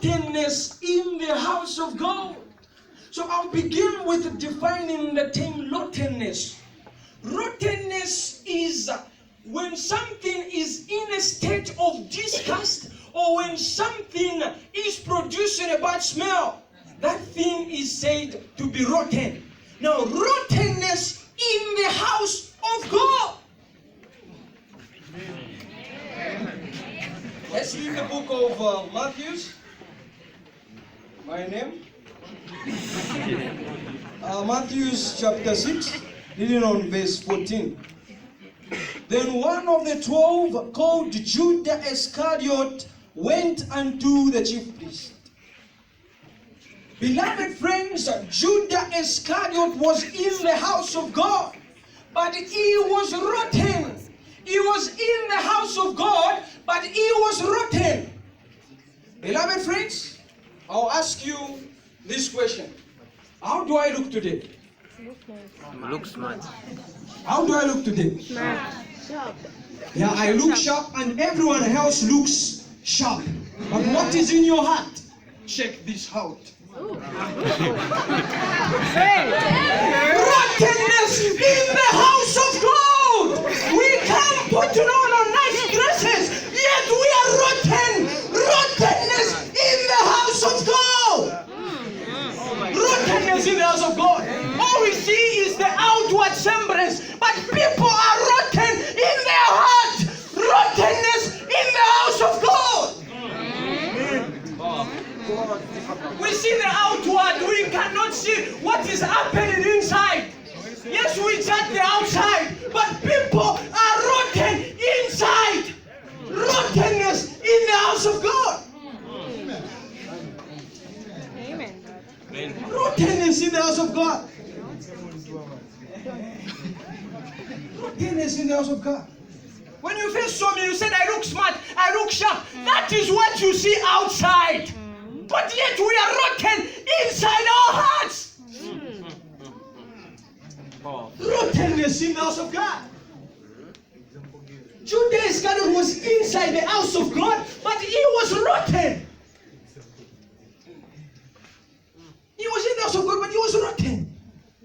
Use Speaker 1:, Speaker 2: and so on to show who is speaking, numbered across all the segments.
Speaker 1: rottenness in the house of God. So I'll begin with defining the term rottenness. Rottenness is when something is in a state of disgust, or when something is producing a bad smell. That thing is said to be rotten. Now, rottenness in the house of God. Let's read the book of Mathews. My name? Mathews chapter 6, reading on verse 14. Then one of the 12, called Judas Iscariot, went unto the chief priest. Beloved friends, Judas Iscariot was in the house of God, but he was rotten. He was in the house of God, but he was rotten. Beloved friends, I'll ask you this question. How do I look today?
Speaker 2: Look smart.
Speaker 1: How do I look today?
Speaker 3: Sharp.
Speaker 1: Yeah, I look sharp and everyone else looks sharp. But what is in your heart? Check this out. Rottenness in the house of God. We come putting on nice dresses, yet we are rotten. Rottenness in the house of God. Rottenness in the house of God. All we see is the outward semblance, but people are rotten in their heart. Rottenness in the house of God. We see the outward, we cannot see what is happening inside. Yes, we judge the outside, but people are rotten inside. Rottenness in the house of God.
Speaker 3: Amen.
Speaker 1: Rottenness in the house of God. Rottenness in the house of God. When you first saw me, you said, I look smart, I look sharp. That is what you see outside. But yet we are rotten inside our hearts. Rottenness in the house of God. Judas Iscariot was inside the house of God, but he was rotten. He was in the house of God, but he was rotten.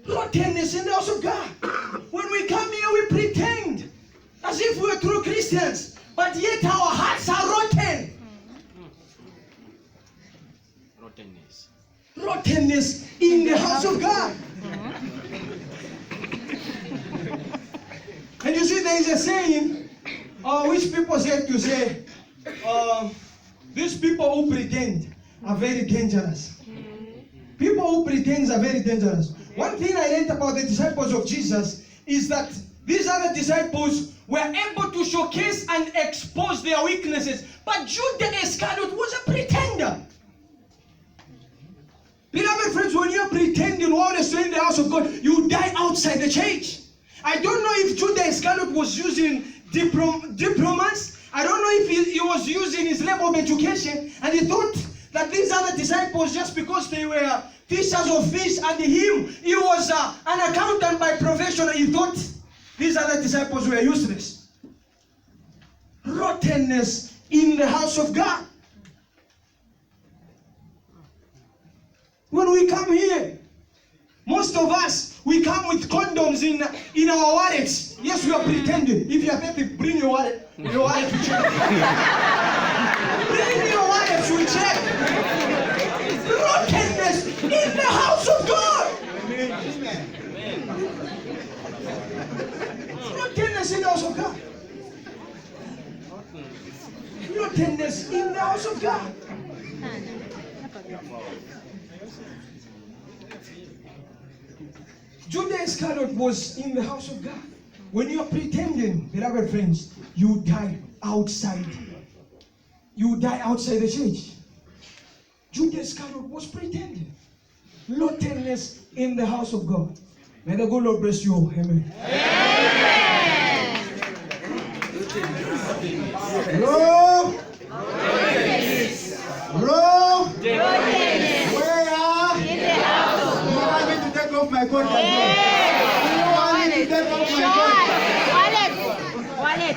Speaker 1: Rottenness in the house of God. When we come here, we pretend as if we are true Christians, but yet our hearts are rotten.
Speaker 2: Rottenness.
Speaker 1: Rottenness in the house of God. And you see, there is a saying which people say to say, these people who pretend are very dangerous. People who pretend are very dangerous. One thing I learned about the disciples of Jesus is that these other disciples were able to showcase and expose their weaknesses. But Judas Iscariot was a pretender. Beloved friends, when you're pretending while you're still in the house of God, you die outside the church. I don't know if Judas Iscariot was using diplomas. I don't know if he was using his level of education, and he thought that these other disciples, just because they were fishers of fish, and he was an accountant by profession, he thought these other disciples were useless. Rottenness in the house of God. When we come here, most of us, we come with condoms in our wallets. Yes, we are pretending. If you are thirsty, bring your wallet. Your wallet to check. Bring your wallet to check. Rottenness in the house of God. Rottenness in the house of God. Rottenness in the house of God. Judas Iscariot was in the house of God. When you are pretending, beloved friends, you die outside. You die outside the church. Judas Iscariot was pretending. Rottenness in the house of God. May the good Lord bless you all. Amen. Hello? Hello? Where?
Speaker 3: In the house.
Speaker 1: You want me to take off my coat? You want me to take off my coat?
Speaker 3: Wallet. Wallet.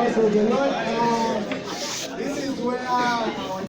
Speaker 4: house of the Lord.